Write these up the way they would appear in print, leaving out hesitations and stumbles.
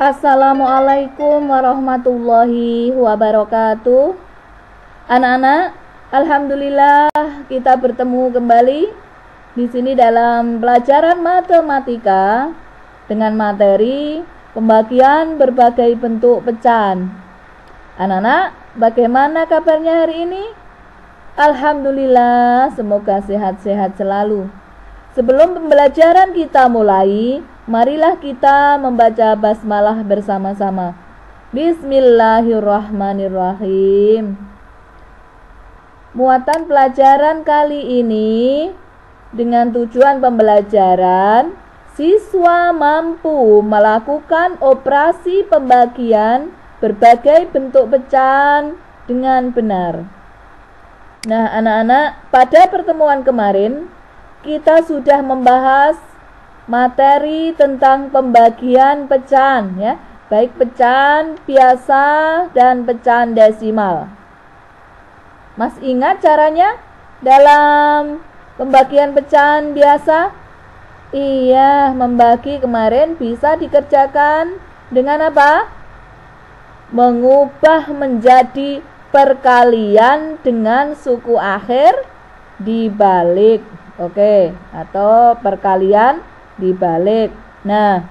Assalamualaikum warahmatullahi wabarakatuh. Anak-anak, alhamdulillah kita bertemu kembali di sini dalam pelajaran matematika dengan materi pembagian berbagai bentuk pecahan. Anak-anak, bagaimana kabarnya hari ini? Alhamdulillah, semoga sehat-sehat selalu. Sebelum pembelajaran kita mulai, marilah kita membaca basmalah bersama-sama. Bismillahirrahmanirrahim. Muatan pelajaran kali ini dengan tujuan pembelajaran, siswa mampu melakukan operasi pembagian berbagai bentuk pecahan dengan benar. Nah, anak-anak, pada pertemuan kemarin kita sudah membahas materi tentang pembagian pecahan, ya, baik pecahan biasa dan pecahan desimal. Mas ingat caranya dalam pembagian pecahan biasa? Iya, membagi kemarin bisa dikerjakan dengan apa? Mengubah menjadi perkalian dengan suku akhir dibalik. Oke, atau perkalian dibalik. Nah,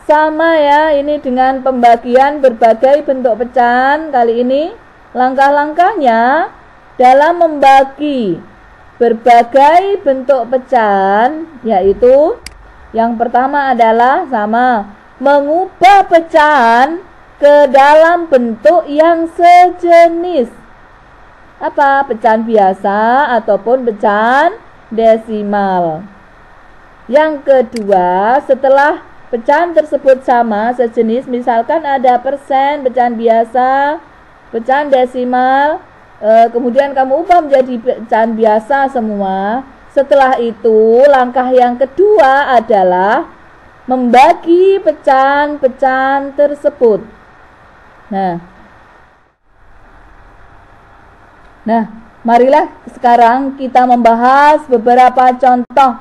sama ya ini dengan pembagian berbagai bentuk pecahan. Kali ini langkah-langkahnya dalam membagi berbagai bentuk pecahan, yaitu yang pertama adalah sama mengubah pecahan ke dalam bentuk yang sejenis. Apa? Pecahan biasa ataupun pecahan desimal. Yang kedua, setelah pecahan tersebut sama sejenis, misalkan ada persen, pecahan biasa, pecahan desimal, kemudian kamu ubah menjadi pecahan biasa semua. Setelah itu, langkah yang kedua adalah membagi pecahan-pecahan tersebut. Nah, marilah sekarang kita membahas beberapa contoh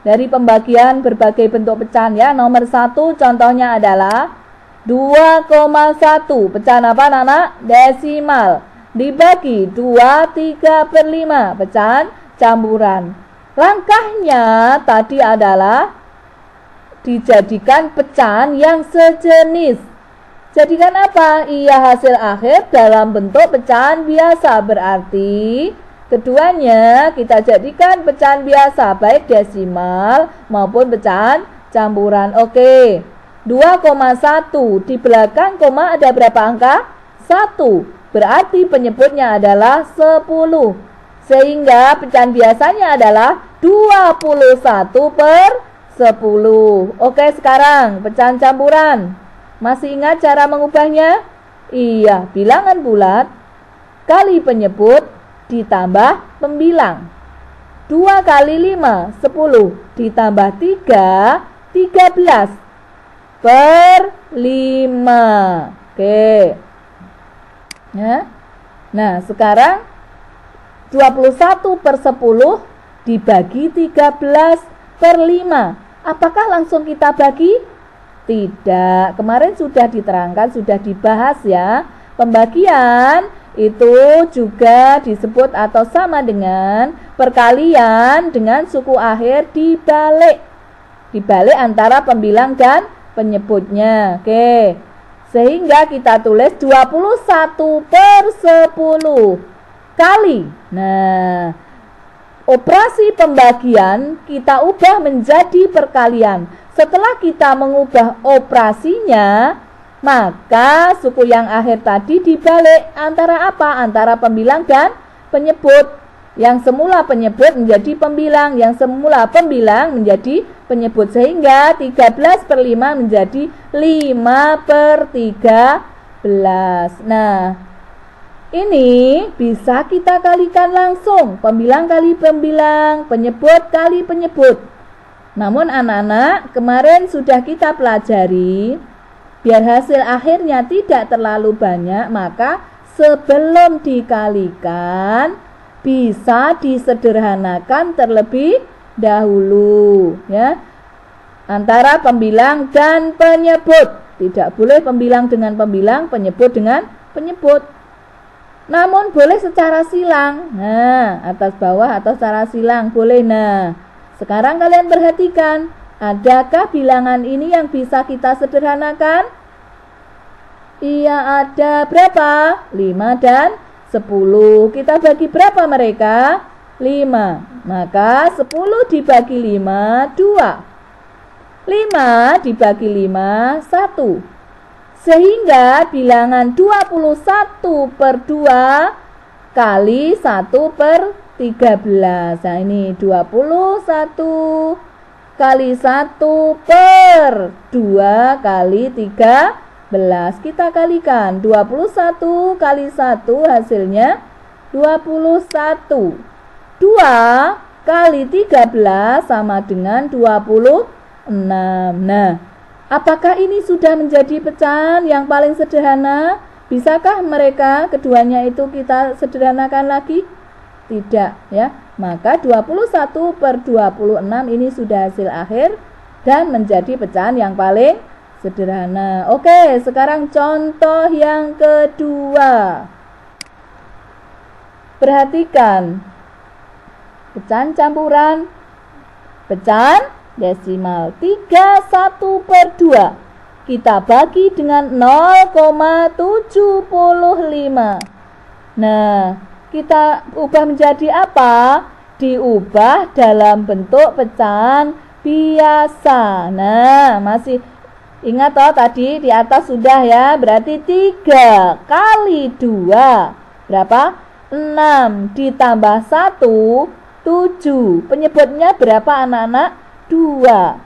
dari pembagian berbagai bentuk pecahan ya. Nomor 1 contohnya adalah 2,1. Pecahan apa anak-anak? Desimal. Dibagi 2/3/5. Pecahan campuran. Langkahnya tadi adalah dijadikan pecahan yang sejenis. Jadikan apa? Iya, hasil akhir dalam bentuk pecahan biasa. Berarti keduanya kita jadikan pecahan biasa, baik desimal maupun pecahan campuran. Oke, 2,1 di belakang koma ada berapa angka? 1. Berarti penyebutnya adalah 10. Sehingga pecahan biasanya adalah 21/10. Oke, sekarang pecahan campuran. Masih ingat cara mengubahnya? Iya, bilangan bulat kali penyebut ditambah pembilang. 2 kali 5, 10, ditambah 3, 13/5. Oke. Ya. Nah, sekarang 21/10 dibagi 13/5. Apakah langsung kita bagi? Tidak, kemarin sudah diterangkan, sudah dibahas ya. Pembagian itu juga disebut atau sama dengan perkalian dengan suku akhir dibalik. Dibalik antara pembilang dan penyebutnya. Oke, sehingga kita tulis 21/10 kali. Nah, operasi pembagian kita ubah menjadi perkalian. Setelah kita mengubah operasinya, maka suku yang akhir tadi dibalik antara apa? Antara pembilang dan penyebut. Yang semula penyebut menjadi pembilang, yang semula pembilang menjadi penyebut. Sehingga 13/5 menjadi 5/13. Nah, ini bisa kita kalikan langsung. Pembilang kali pembilang, penyebut kali penyebut. Namun anak-anak, kemarin sudah kita pelajari, biar hasil akhirnya tidak terlalu banyak, maka sebelum dikalikan bisa disederhanakan terlebih dahulu ya. antara pembilang dan penyebut. Tidak boleh pembilang dengan pembilang, penyebut dengan penyebut. Namun boleh secara silang. Nah, atas bawah atau secara silang boleh. Nah, sekarang kalian perhatikan, adakah bilangan ini yang bisa kita sederhanakan? Iya, ada berapa? 5 dan 10. Kita bagi berapa mereka? 5. Maka 10 dibagi 5, 2. 5 dibagi 5, 1. Sehingga bilangan 21/2 kali 1/13. Nah, ini 21 kali 1/2 kali 13. Kita kalikan. 21 kali 1 hasilnya 21. 2 kali 13 sama dengan 26. Nah, apakah ini sudah menjadi pecahan yang paling sederhana? Bisakah mereka keduanya itu kita sederhanakan lagi? Tidak, ya. Maka 21/26 ini sudah hasil akhir dan menjadi pecahan yang paling sederhana. Oke, sekarang contoh yang kedua. Perhatikan. Pecahan campuran. Pecahan desimal 31/2 kita bagi dengan 0,75. Nah, kita ubah menjadi apa? Diubah dalam bentuk pecahan biasa. Nah, masih ingat toh tadi di atas sudah ya, berarti 3 kali 2 berapa? 6 ditambah 1, 7. Penyebutnya berapa anak-anak? 2.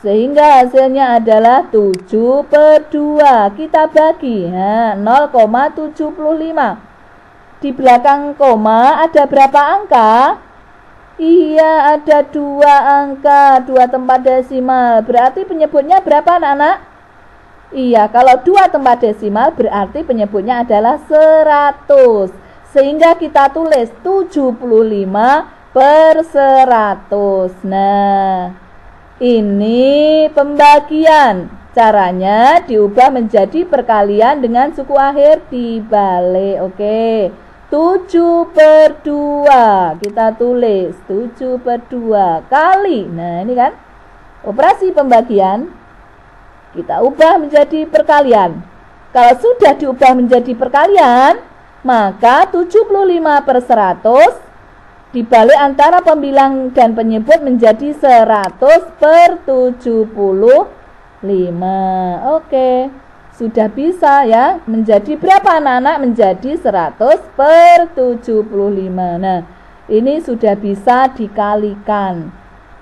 Sehingga hasilnya adalah 7/2. Kita bagi 0,75. Di belakang koma ada berapa angka? Iya, ada 2 angka, 2 tempat desimal. Berarti penyebutnya berapa anak-anak? Iya, kalau 2 tempat desimal berarti penyebutnya adalah 100. Sehingga kita tulis 75/100. Nah, ini pembagian. Caranya diubah menjadi perkalian dengan suku akhir dibalik. Oke. 7/2. Kita tulis 7/2 kali. Nah, ini kan operasi pembagian. Kita ubah menjadi perkalian. Kalau sudah diubah menjadi perkalian, maka 75/100 dibalik antara pembilang dan penyebut menjadi 100/75. Oke, sudah bisa ya. Menjadi berapa anak-anak? Menjadi 100/75. Nah, ini sudah bisa dikalikan.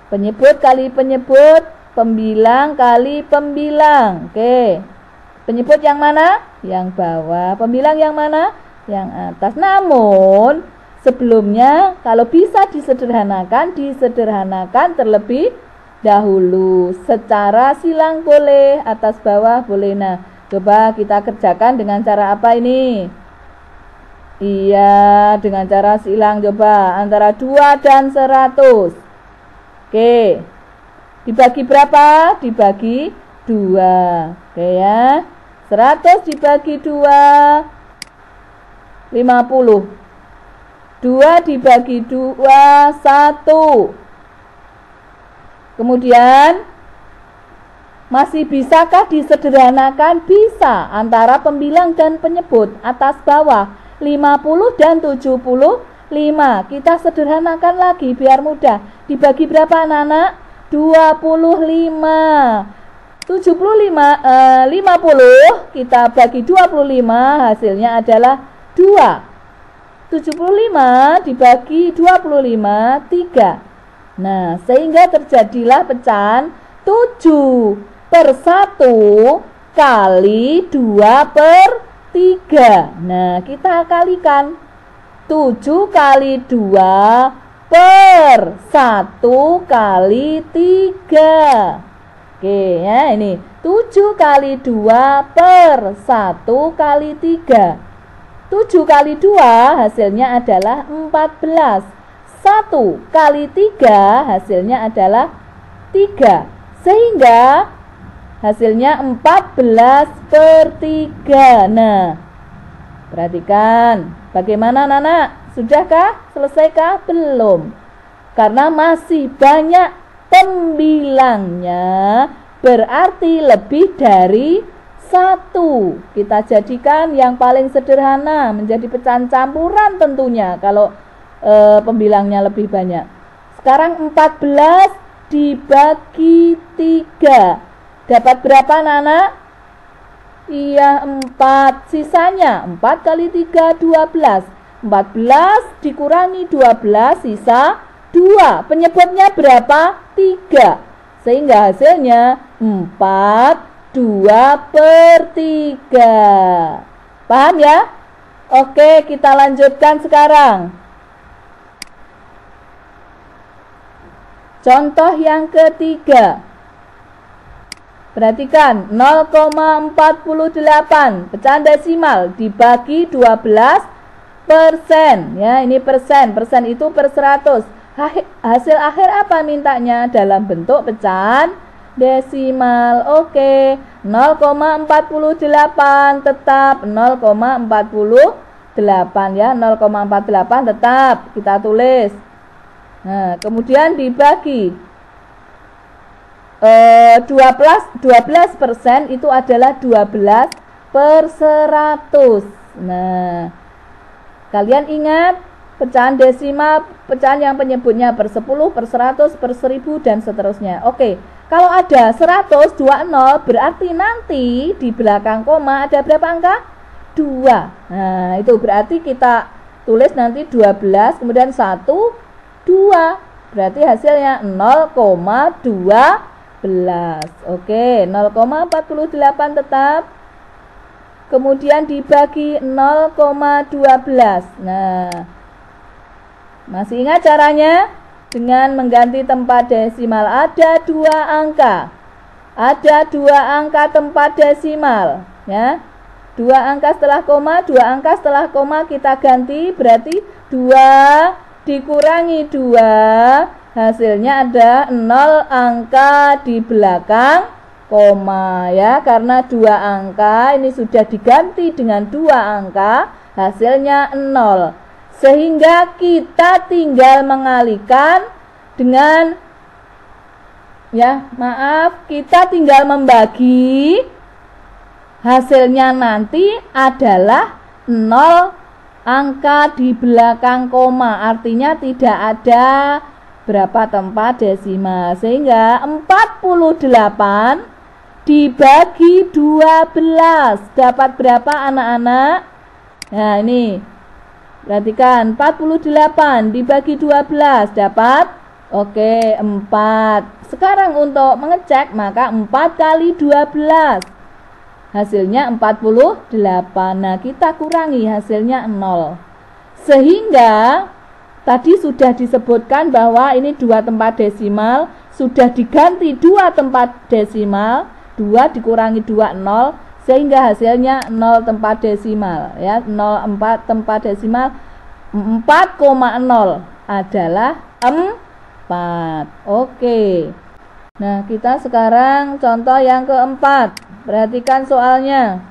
Penyebut kali penyebut, pembilang kali pembilang. Oke, penyebut yang mana? Yang bawah. Pembilang yang mana? Yang atas. Namun sebelumnya, kalau bisa disederhanakan terlebih dahulu. Secara silang boleh, atas bawah boleh. Nah, coba kita kerjakan dengan cara apa ini? Iya, dengan cara silang. Coba antara 2 dan 100. Oke, dibagi berapa? Dibagi 2. Oke ya, 100 dibagi 2, 50. 2 dibagi 2, 1. Kemudian, masih bisakah disederhanakan? Bisa, antara pembilang dan penyebut, atas bawah, 50 dan 75. Kita sederhanakan lagi biar mudah. Dibagi berapa anak-anak? 25. 50 kita bagi 25, hasilnya adalah 2. 75 dibagi 25, 3. Nah, sehingga terjadilah pecahan 7/1 kali 2/3. Nah, kita kalikan. 7 kali 2 per 1 kali 3. Oke ya, ini 7 kali 2 per 1 kali 3. 7 kali 2 hasilnya adalah 14. 1 kali 3 hasilnya adalah 3. Sehingga hasilnya 14/3. Nah, perhatikan. Bagaimana anak-anak? Sudahkah? Selesaikah? Belum. Karena masih banyak pembilangnya, berarti lebih dari 1. Kita jadikan yang paling sederhana menjadi pecahan campuran tentunya kalau pembilangnya lebih banyak. Sekarang 14 dibagi 3. Dapat berapa anak-anak? Iya, 4. Sisanya 4 kali 3, 12. 14 dikurangi 12, sisa 2. Penyebutnya berapa? 3. Sehingga hasilnya 4/2/3. Paham ya? Oke, kita lanjutkan sekarang. Contoh yang ketiga. Perhatikan, 0,48 pecahan desimal dibagi 12%. Ya, ini persen. Persen itu per 100. Hasil akhir apa mintanya? Dalam bentuk pecahan desimal. Oke, 0,48 tetap 0,48 ya, 0,48 tetap kita tulis. Nah, kemudian dibagi 12% itu adalah 12/100. Nah, kalian ingat pecahan desimal, pecahan yang penyebutnya per 10, per 100, per 1000 dan seterusnya. Oke, kalau ada 100, 20 berarti nanti di belakang koma ada berapa angka? 2. Nah, itu berarti kita tulis nanti 12, kemudian 1, 2. Berarti hasilnya 0,12. Oke, 0,48 tetap. Kemudian dibagi 0,12. Nah, masih ingat caranya? Dengan mengganti tempat desimal. Ada 2 angka. Ada 2 angka tempat desimal, ya. 2 angka setelah koma, 2 angka setelah koma kita ganti, berarti 2 dikurangi 2, hasilnya ada 0 angka di belakang koma ya, karena 2 angka ini sudah diganti dengan 2 angka, hasilnya 0. Sehingga kita tinggal mengalihkan dengan kita tinggal membagi, hasilnya nanti adalah 0 angka di belakang koma, artinya tidak ada berapa tempat desimal. Sehingga 48 dibagi 12 dapat berapa anak-anak? Nah, ini perhatikan, 48 dibagi 12 dapat 4. Sekarang untuk mengecek, maka 4 kali 12 hasilnya 48. Nah, kita kurangi, hasilnya 0. Sehingga tadi sudah disebutkan bahwa ini 2 tempat desimal, sudah diganti 2 tempat desimal, 2 dikurangi 2, 0, sehingga hasilnya 0 tempat desimal ya, 0,4 tempat desimal, 4,0 adalah 4. Oke. Nah, kita sekarang contoh yang keempat. Perhatikan soalnya.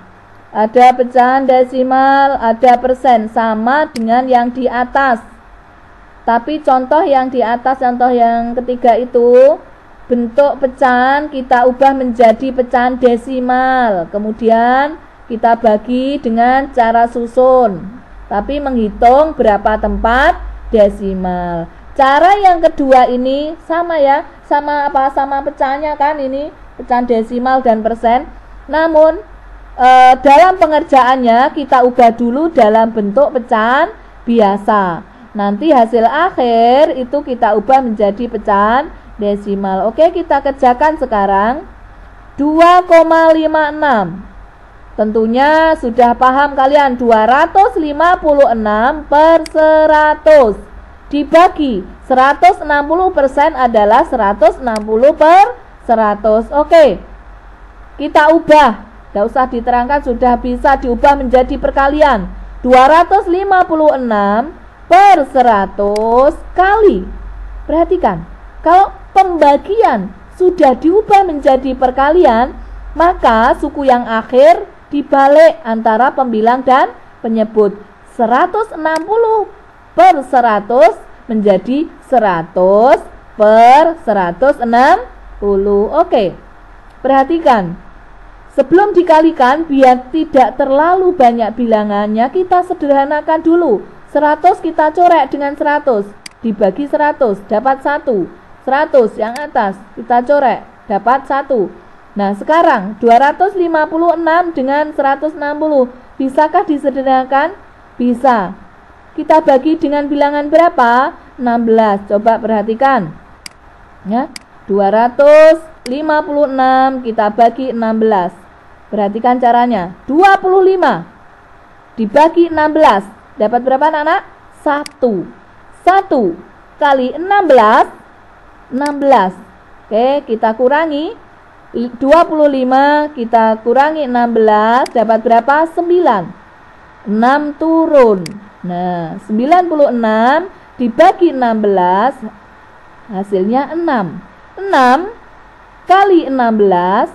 Ada pecahan desimal, ada persen, sama dengan yang di atas. Tapi contoh yang di atas, contoh yang ketiga itu, bentuk pecahan kita ubah menjadi pecahan desimal. Kemudian kita bagi dengan cara susun, tapi menghitung berapa tempat desimal. Cara yang kedua ini sama ya, sama pecahannya kan, ini pecahan desimal dan persen. Namun dalam pengerjaannya kita ubah dulu dalam bentuk pecahan biasa. Nanti hasil akhir itu kita ubah menjadi pecahan desimal. Oke, kita kerjakan sekarang. 2,56. Tentunya sudah paham kalian, 256 per 100 dibagi 160% adalah 160 per 100. Oke, kita ubah, tidak usah diterangkan, sudah bisa diubah menjadi perkalian. 256 per 100 kali. Perhatikan, kalau pembagian sudah diubah menjadi perkalian, maka suku yang akhir dibalik antara pembilang dan penyebut. 160 per 100 menjadi 100 per 160. Oke, perhatikan. Sebelum dikalikan, biar tidak terlalu banyak bilangannya, kita sederhanakan dulu. 100 kita corek dengan 100, dibagi 100, dapat 1. 100 yang atas kita corek, dapat 1. Nah, sekarang 256 dengan 160, bisakah disederhanakan? Bisa. Kita bagi dengan bilangan berapa? 16. Coba perhatikan. Ya, 256 kita bagi 16. Perhatikan caranya. 25 dibagi 16. Dapat berapa anak-anak? 1. 1 kali 16, 16. Oke, kita kurangi. 25 kita kurangi 16, dapat berapa? 9. 6 turun. Nah, 96 dibagi 16, hasilnya 6. 6 kali 16,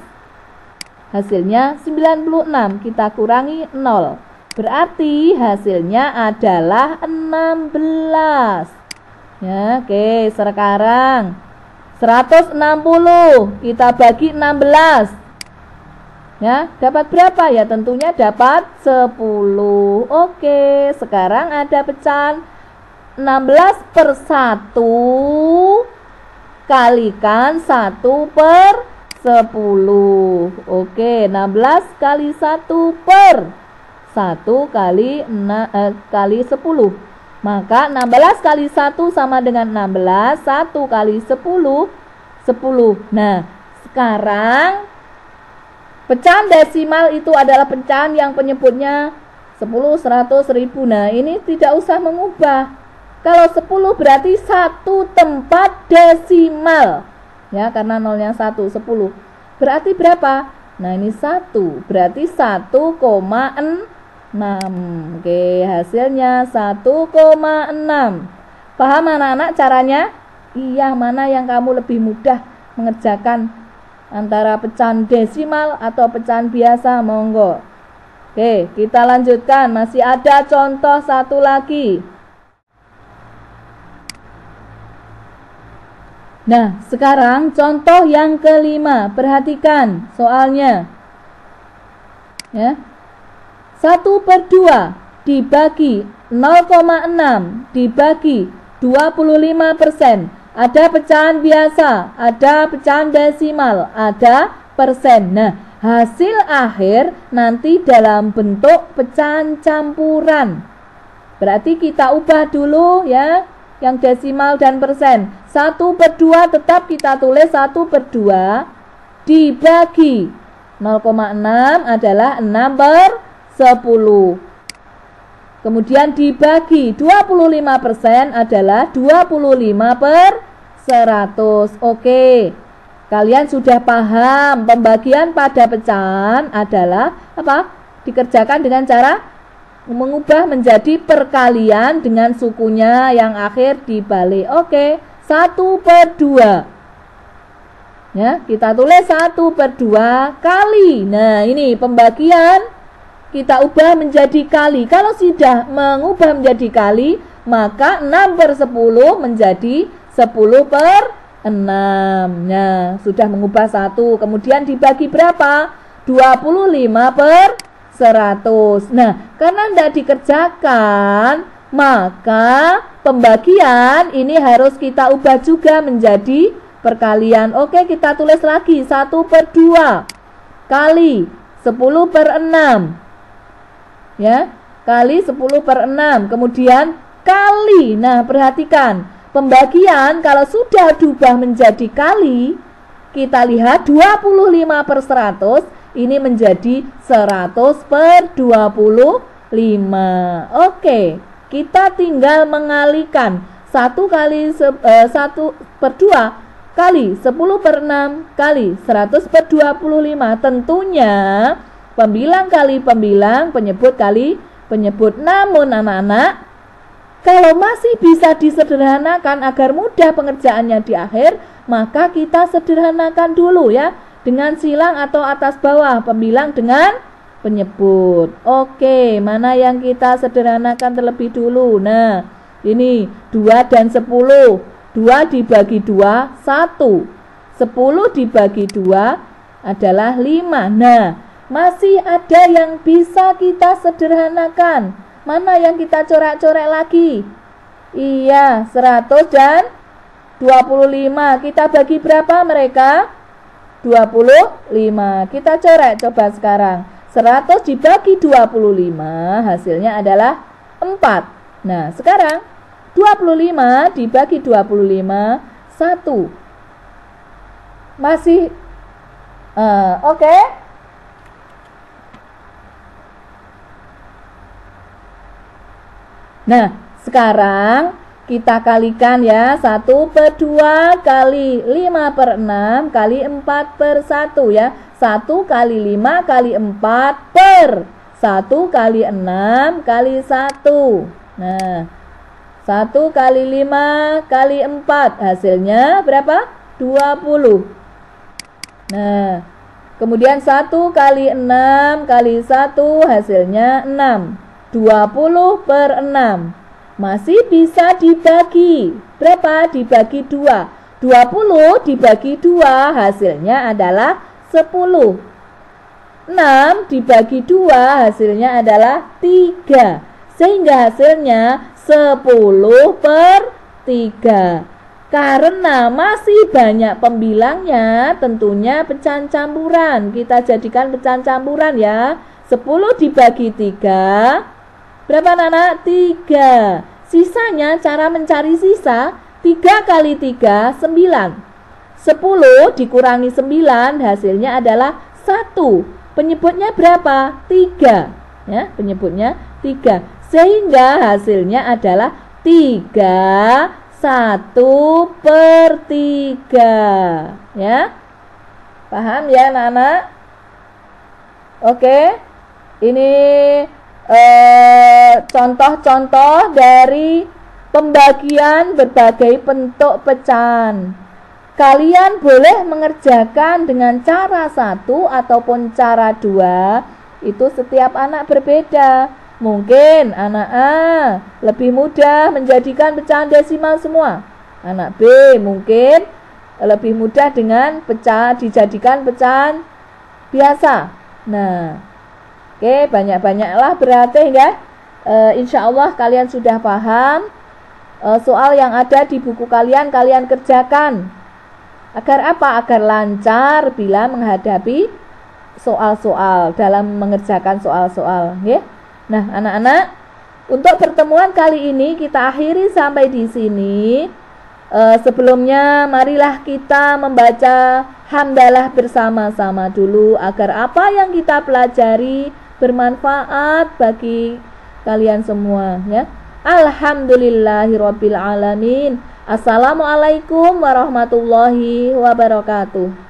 hasilnya 96. Kita kurangi 0. Berarti hasilnya adalah 16. Ya, oke, sekarang 160 kita bagi 16. Ya, dapat berapa? Ya, tentunya dapat 10. Oke, sekarang ada pecahan 16 per 1 kalikan 1 per 10. Oke, 16 kali 1 per 1 kali 10. Maka 16 kali 1 sama dengan 16. 1 kali 10, 10. Nah, sekarang pecahan desimal itu adalah pecahan yang penyebutnya 10, 100, 1000. Nah, ini tidak usah mengubah. Kalau 10 berarti 1 tempat desimal. Ya, karena nolnya 1, 10. Berarti berapa? Nah, ini 1. Berarti 1,6. Oke, hasilnya 1,6. Paham anak-anak caranya? Iya, mana yang kamu lebih mudah mengerjakan? Antara pecahan desimal atau pecahan biasa, monggo. Oke, kita lanjutkan. Masih ada contoh satu lagi. Nah, sekarang contoh yang kelima. Perhatikan soalnya. Ya. 1/2 dibagi 0,6 dibagi 25%. Ada pecahan biasa, ada pecahan desimal, ada persen. Nah, hasil akhir nanti dalam bentuk pecahan campuran. Berarti kita ubah dulu ya, yang desimal dan persen. 1/2 tetap kita tulis 1/2 dibagi 0,6 adalah 6/10. Kemudian dibagi 25% adalah 25/100. Oke, kalian sudah paham pembagian pada pecahan adalah apa? Dikerjakan dengan cara mengubah menjadi perkalian dengan sukunya yang akhir dibalik. Oke, 1/2. Ya, kita tulis 1/2 kali. Nah, ini pembagian kita ubah menjadi kali. Kalau sudah mengubah menjadi kali, maka 6/10 menjadi 10/6. Nah, sudah mengubah 1. Kemudian dibagi berapa? 25/100. Nah, karena tidak dikerjakan, maka pembagian ini harus kita ubah juga menjadi perkalian. Oke, kita tulis lagi 1/2 kali 10/6. Ya, kali 10/6. Kemudian kali. Nah, perhatikan pembagian kalau sudah diubah menjadi kali, kita lihat 25/100 ini menjadi 100/25. Oke, kita tinggal mengalikan 1 kali 1/2 kali 10/6 kali 100/25. Tentunya pembilang kali pembilang, penyebut kali penyebut. Namun anak-anak, Kalau masih bisa disederhanakan agar mudah pengerjaannya di akhir, maka kita sederhanakan dulu ya, dengan silang atau atas bawah, pembilang dengan penyebut. Oke, mana yang kita sederhanakan terlebih dulu? Nah, ini 2 dan 10. 2 dibagi 2, 1. 10 dibagi 2 adalah 5. Nah, masih ada yang bisa kita sederhanakan. Mana yang kita coret-coret lagi? Iya, 100 dan 25. Kita bagi berapa mereka? 25. Kita coret coba sekarang. 100 dibagi 25 hasilnya adalah 4. Nah, sekarang 25 dibagi 25, 1. Masih oke? Nah, sekarang kita kalikan ya. 1 per 2 kali 5 per 6 kali 4 per 1 ya. 1 kali 5 kali 4 per 1 kali 6 kali 1. Nah, 1 kali 5 kali 4 hasilnya berapa? 20. Nah, kemudian 1 kali 6 kali 1 hasilnya 6. 20 per 6 masih bisa dibagi. Berapa? Dibagi 2. 20 dibagi 2 hasilnya adalah 10. 6 dibagi 2 hasilnya adalah 3. Sehingga hasilnya 10 per 3. Karena masih banyak pembilangnya, tentunya pecahan campuran. Kita jadikan pecahan campuran ya. 10 dibagi 3 berapa anak-anak? 3. Sisanya cara mencari sisa 3 kali 3 9. 10 dikurangi 9 hasilnya adalah 1. Penyebutnya berapa? 3. Ya, penyebutnya 3. Sehingga hasilnya adalah 3 1 per 3. Ya. Paham ya anak-anak? Oke. Ini contoh-contoh dari pembagian berbagai bentuk pecahan. Kalian boleh mengerjakan dengan cara 1 ataupun cara 2. Itu setiap anak berbeda. Mungkin anak A lebih mudah menjadikan pecahan desimal semua. Anak B mungkin lebih mudah dengan dijadikan pecahan biasa. Nah, oke, banyak-banyaklah berarti ya. Insya Allah kalian sudah paham. Soal yang ada di buku kalian kerjakan. Agar apa? Agar lancar bila menghadapi soal-soal, dalam mengerjakan soal-soal ya. Nah, anak-anak, untuk pertemuan kali ini kita akhiri sampai di sini. Sebelumnya marilah kita membaca hamdalah bersama-sama dulu agar apa yang kita pelajari bermanfaat bagi kalian semua ya. Alhamdulillahirabbil alamin. Assalamualaikum warahmatullahi wabarakatuh.